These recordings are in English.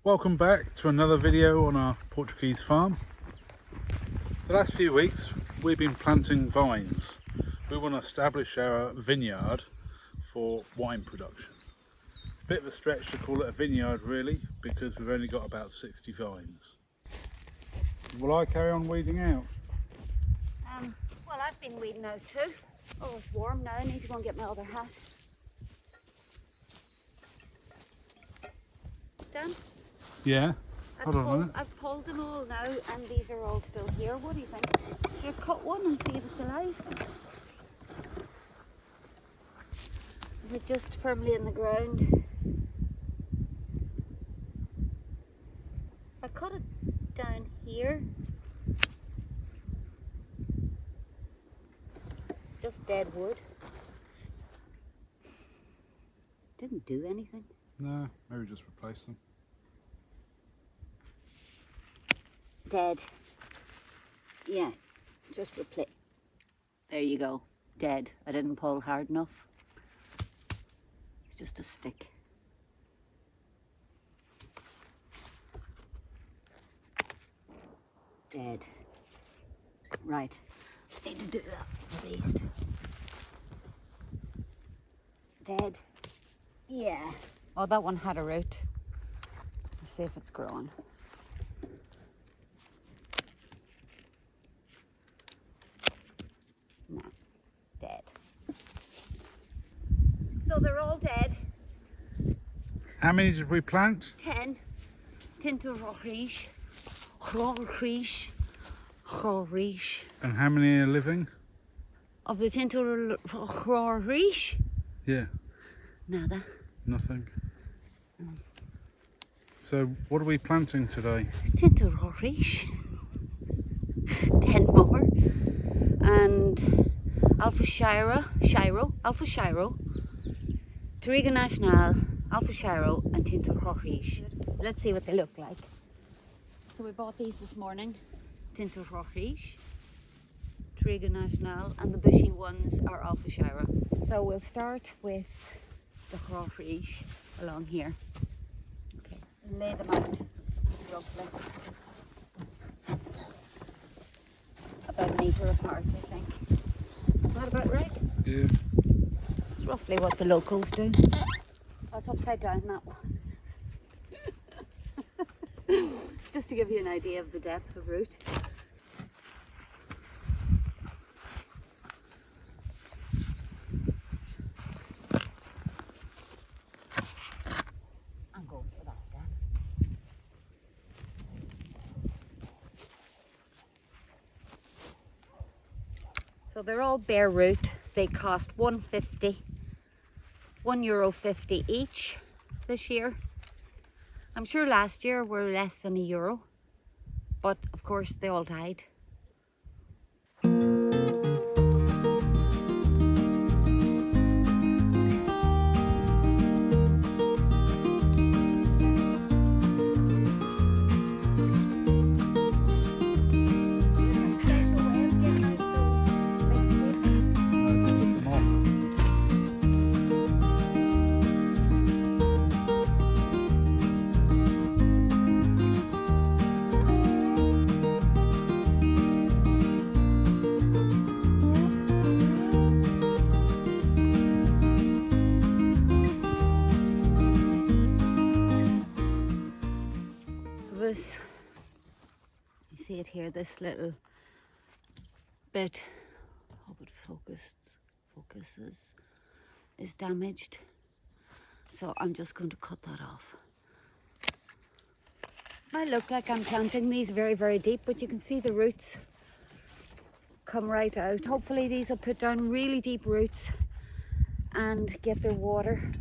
Welcome back to another video on our Portuguese farm. The last few weeks we've been planting vines. We want to establish our vineyard for wine production. It's a bit of a stretch to call it a vineyard really, because we've only got about 60 vines. Will I carry on weeding out? Well, I've been weeding out too. Oh, it's warm now. I need to go and get my other hat. Dan? Yeah. Hold on a minute. I've pulled them all now and these are all still here. What do you think? Should I cut one and see if it's alive? Is it just firmly in the ground? If I cut it down here, it's just dead wood. Didn't do anything. No, maybe just replace them. Dead. Yeah, just replace. There you go. Dead. I didn't pull hard enough. It's just a stick. Dead. Right. Need to do that at least. Dead. Yeah. Oh, that one had a root. Let's see if it's growing. No. Dead. So they're all dead. How many did we plant? 10. Tinto Rorish. Rorish. Rorish. And how many are living? Of the Tinto Rorish? Yeah. Nada. Nothing. So what are we planting today? Tinto Rorish. 10 more. And Alpha Shiro, Touriga Nacional, Alpha Shiro and Tinto Rorish. Let's see what they look like. So we bought these this morning. Tinto Rorish, Touriga Nacional, and the bushy ones are Alpha Shiro. So we'll start with the Rorish along here. Okay, lay them out roughly. About a metre apart, I think. Is that about right? Yeah. It's roughly what the locals do. That's upside down, that one. Just to give you an idea of the depth of root. I'm going for that, Dan. So they're all bare root. They cost €1.50 each this year. I'm sure last year were less than €1, but of course they all died. This, you see it here, this little bit, hope it focuses, is damaged. So I'm just going to cut that off. Might look like I'm planting these very, very deep, but you can see the roots come right out. Hopefully these will put down really deep roots and get their water.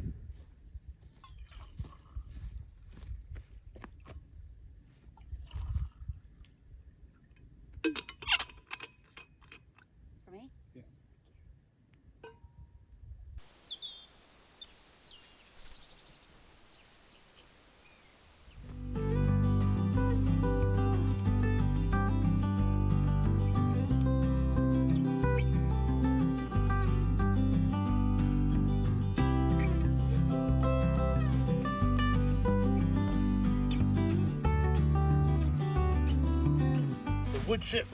wood chip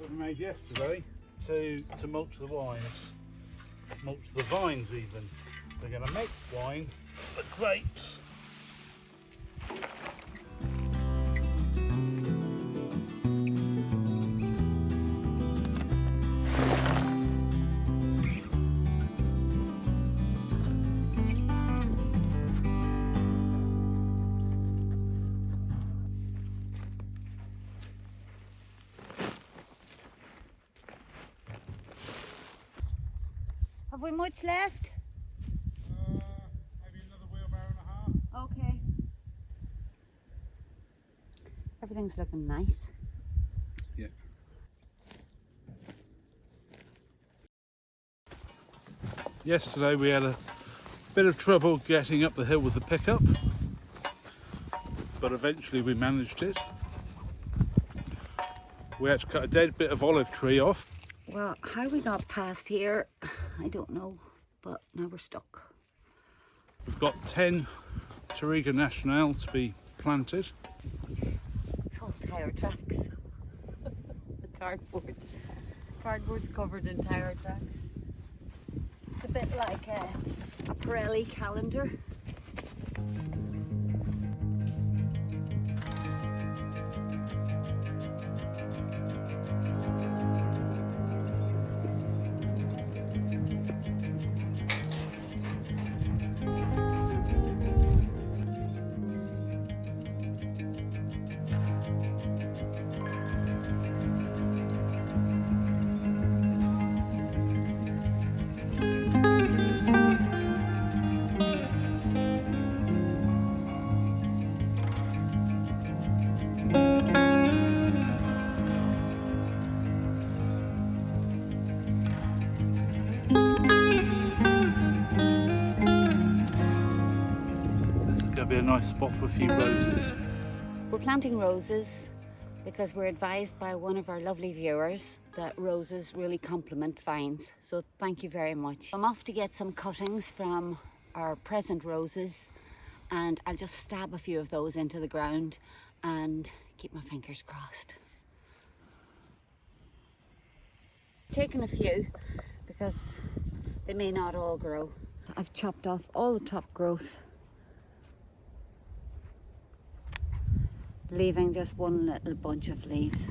that we made yesterday to mulch the wines, mulch the vines even. We're going to make wine, but grapes. Have we much left? Maybe another wheelbarrow and a half. Okay. Everything's looking nice. Yeah. Yesterday we had a bit of trouble getting up the hill with the pickup, but eventually we managed it. We had to cut a dead bit of olive tree off. Well, how we got past here, I don't know, but now we're stuck. We've got 10 Touriga Nacional to be planted. It's all tire tracks. The cardboard. Cardboard's covered in tire tracks. It's a bit like a Pirelli calendar. Be a nice spot for a few roses. We're planting roses because we're advised by one of our lovely viewers that roses really complement vines. So thank you very much. I'm off to get some cuttings from our present roses and I'll just stab a few of those into the ground and keep my fingers crossed. Taken a few because they may not all grow. I've chopped off all the top growth, leaving just one little bunch of leaves.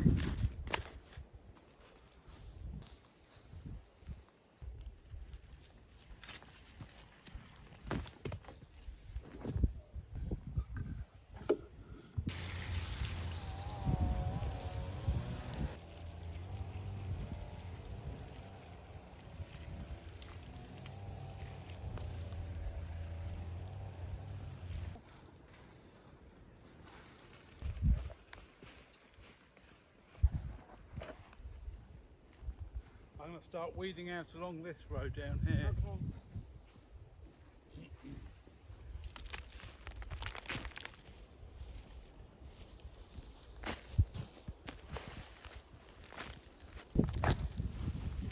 I'm going to start weeding out along this road down here. Okay.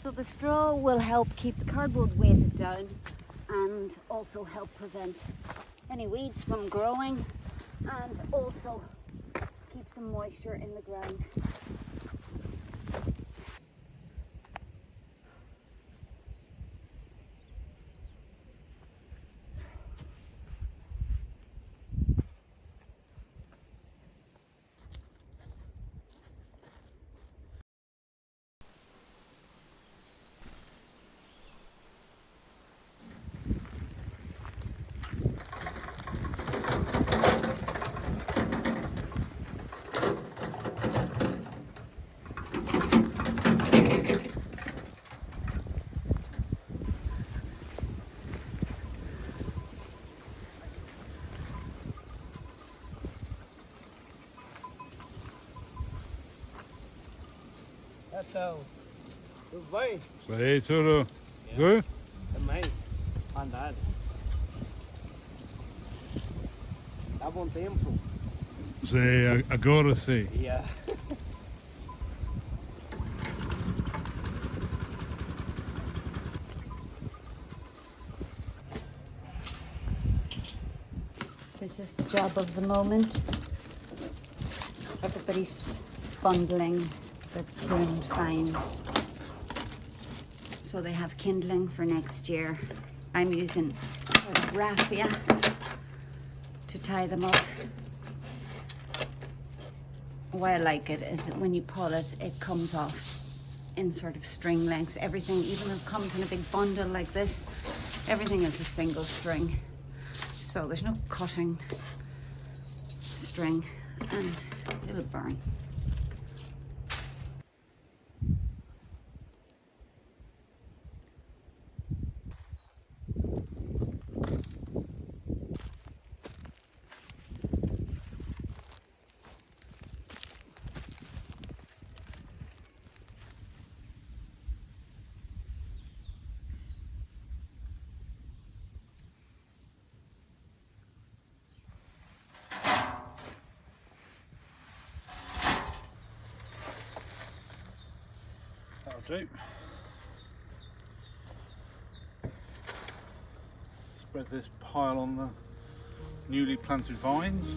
So the straw will help keep the cardboard weighted down and also help prevent any weeds from growing and also keep some moisture in the ground. Então, tudo bem? Isso aí, tudo. Tudo? Também, andar. Tá bom tempo? Sim, agora sim. Yeah. This is the job of the moment. Everybody's bundling the pruned vines so they have kindling for next year. I'm using sort of raffia to tie them up. Why I like it is that when you pull it, it comes off in sort of string lengths. Everything, even if it comes in a big bundle like this, everything is a single string. So there's no cutting string and it'll burn. That'll do. Spread this pile on the newly planted vines.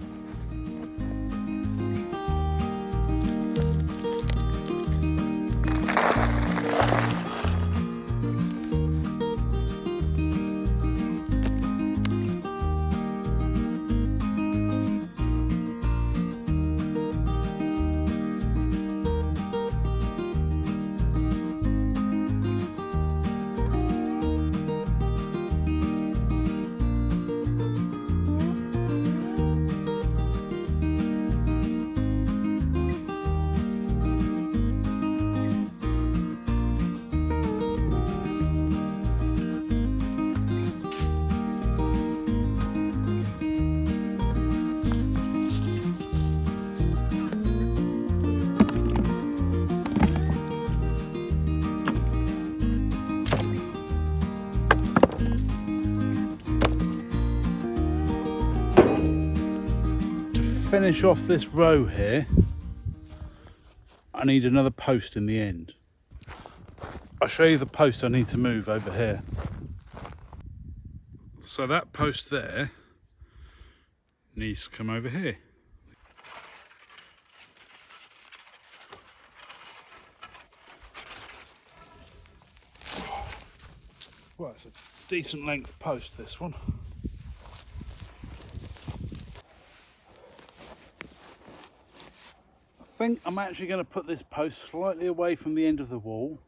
Finish off this row here, I need another post in the end. I'll show you the post I need to move over here. So that post there needs to come over here. Well, it's a decent length post, this one. I think I'm actually going to put this post slightly away from the end of the wall.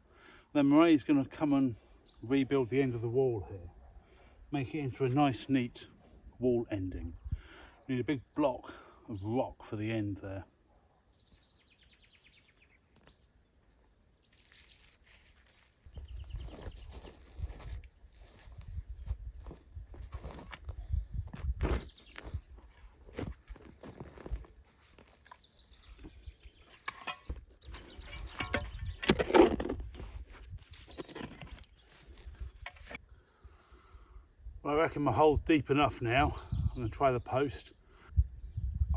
Then Meraid's going to come and rebuild the end of the wall here, make it into a nice neat wall ending. We need a big block of rock for the end there. Well, I reckon my hole's deep enough now. I'm going to try the post.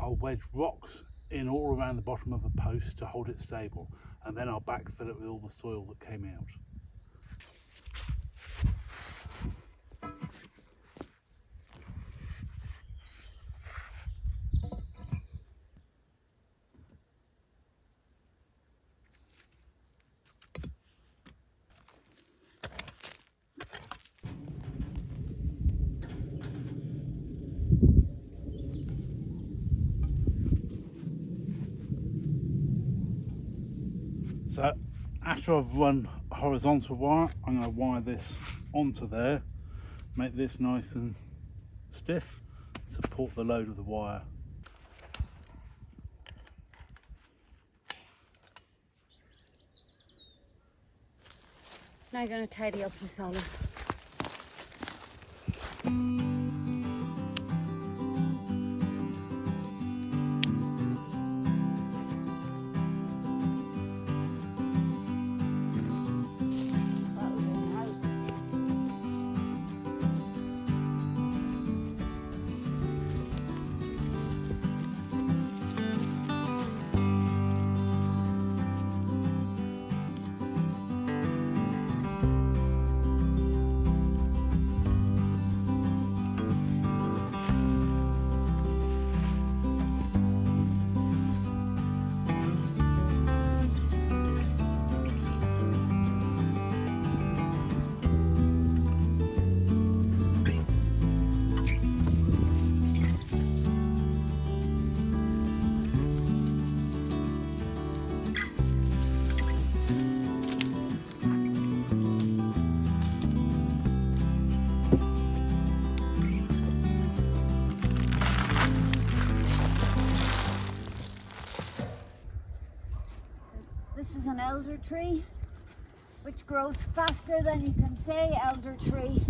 I'll wedge rocks in all around the bottom of the post to hold it stable, and then I'll backfill it with all the soil that came out. So after I've run horizontal wire, I'm going to wire this onto there, make this nice and stiff, support the load of the wire. Now I'm going to tidy up the cellar. is an elder tree, which grows faster than you can say elder tree.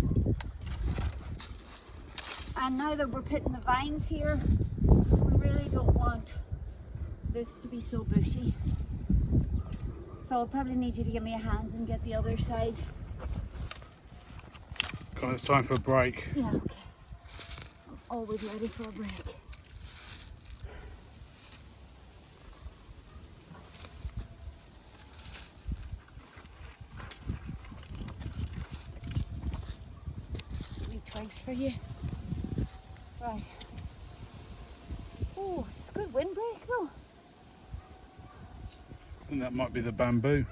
And now that we're putting the vines here, we really don't want this to be so bushy. So I'll probably need you to give me a hand and get the other side. God, it's time for a break. Yeah, okay. I'm always ready for a break. Wee twigs for you. Right. Oh, it's a good windbreak though. I think that might be the bamboo.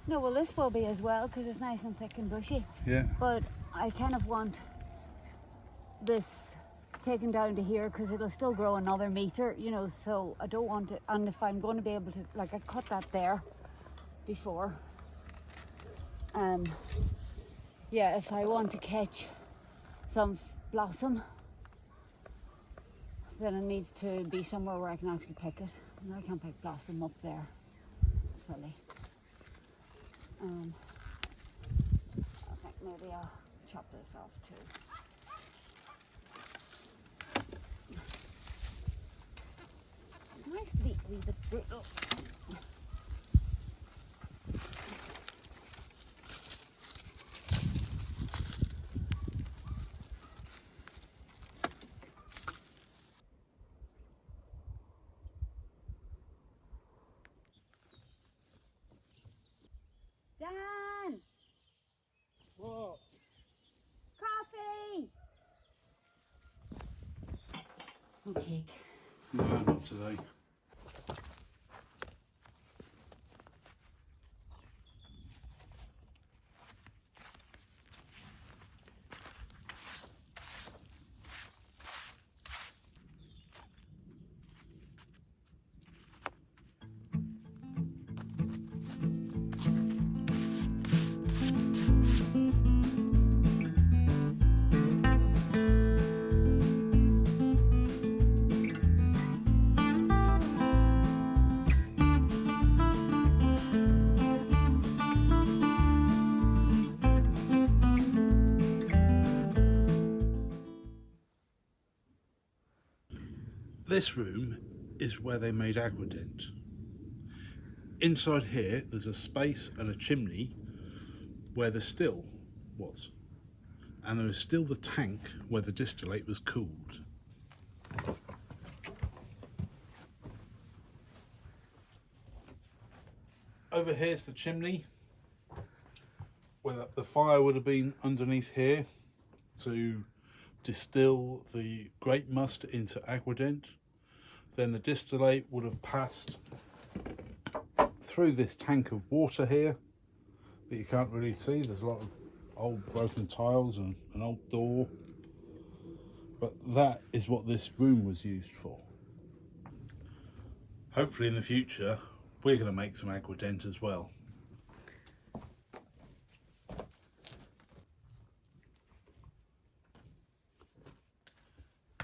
No, well this will be as well because it's nice and thick and bushy. Yeah. But I kind of want this taken down to here because it'll still grow another metre, you know, so I don't want it. And if I'm going to be able to, like, I cut that there before. Yeah, if I want to catch some blossom, then it needs to be somewhere where I can actually pick it. And I can't pick blossom up there. Silly. I think maybe I'll chop this off too. It's nice to be a wee bit brutal. Dan! Whoa. Coffee! Okay. No, not today. This room is where they made aguardente. Inside here there's a space and a chimney where the still was, and there is still the tank where the distillate was cooled. Over here's the chimney where the fire would have been underneath here to distill the grape must into aguardente. Then the distillate would have passed through this tank of water here that you can't really see. There's a lot of old broken tiles and an old door, but that is what this room was used for. Hopefully in the future we're going to make some aguardente as well.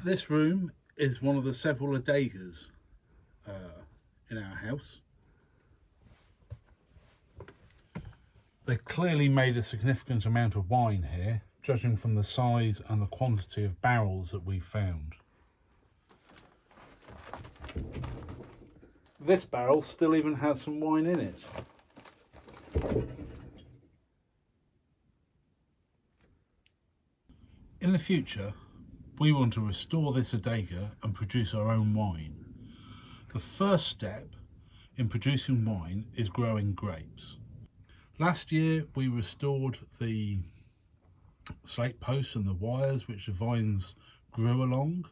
This room is one of the several adegas in our house. They clearly made a significant amount of wine here, judging from the size and the quantity of barrels that we found. This barrel still even has some wine in it. In the future, we want to restore this adega and produce our own wine. The first step in producing wine is growing grapes. Last year we restored the slate posts and the wires which the vines grew along.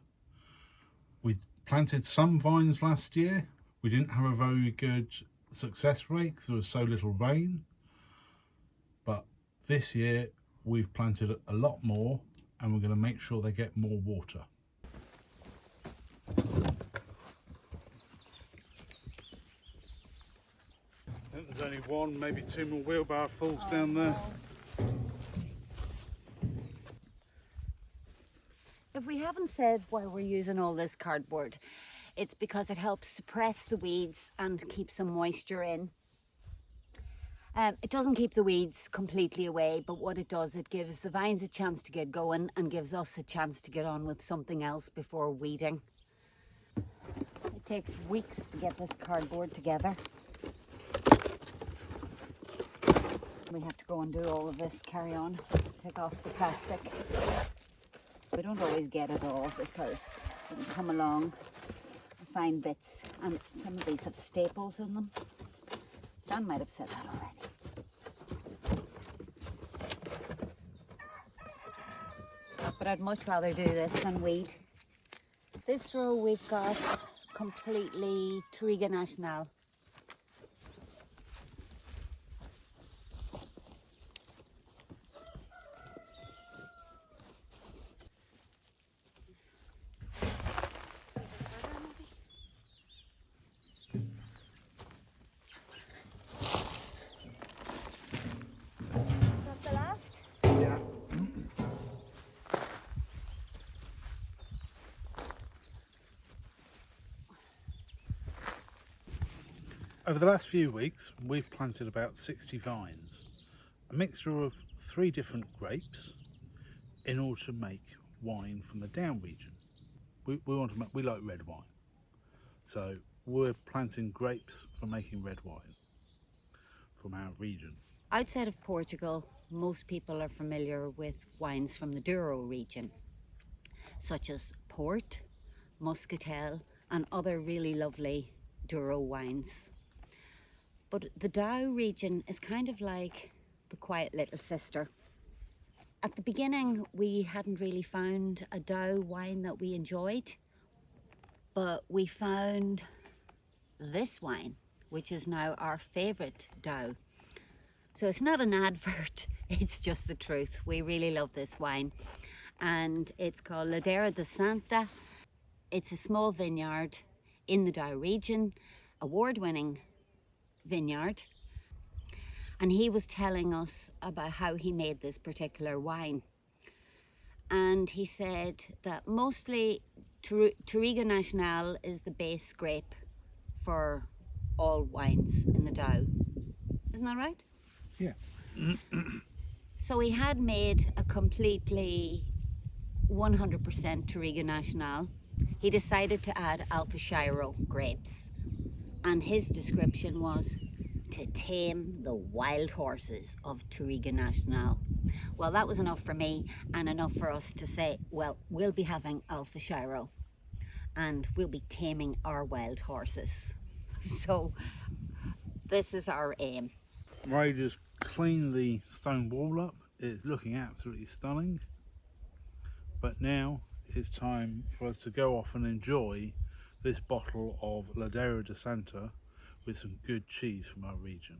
We planted some vines last year. We didn't have a very good success rate because there was so little rain. But this year we've planted a lot more, and we're going to make sure they get more water. I think there's only one, maybe two more wheelbarrow fulls down there. If we haven't said why we're using all this cardboard, It's because it helps suppress the weeds and keep some moisture in. It doesn't keep the weeds completely away, but what it does, it gives the vines a chance to get going and gives us a chance to get on with something else before weeding. It takes weeks to get this cardboard together. We have to go and do all of this, carry on, take off the plastic. We don't always get it all because we can come along and find bits, and some of these have staples in them. Dan might have said that already. But I'd much rather do this than weed. This row we've got completely Touriga Nacional. Over the last few weeks, we've planted about 60 vines, a mixture of 3 different grapes, in order to make wine from the down region. We like red wine, so we're planting grapes for making red wine from our region. Outside of Portugal, most people are familiar with wines from the Douro region, such as Port, Muscatel, and other really lovely Douro wines. But the Dow region is kind of like the quiet little sister. At the beginning, we hadn't really found a Dow wine that we enjoyed, but we found this wine, which is now our favourite Dow. So it's not an advert, it's just the truth. We really love this wine, and it's called Ladera de Santa. It's a small vineyard in the Dow region, award-winning vineyard, and he was telling us about how he made this particular wine, and he said that mostly Touriga Nacional is the base grape for all wines in the Dow. Isn't that right? Yeah. So he had made a completely 100% Touriga Nacional. He decided to add Alfashiro grapes, and his description was to tame the wild horses of Touriga Nacional. Well, that was enough for me and enough for us to say, well, we'll be having Alfashiro and we'll be taming our wild horses. So this is our aim. Meraid just cleaned the stone wall up. It's looking absolutely stunning. But now it's time for us to go off and enjoy this bottle of Ladera de Santa with some good cheese from our region.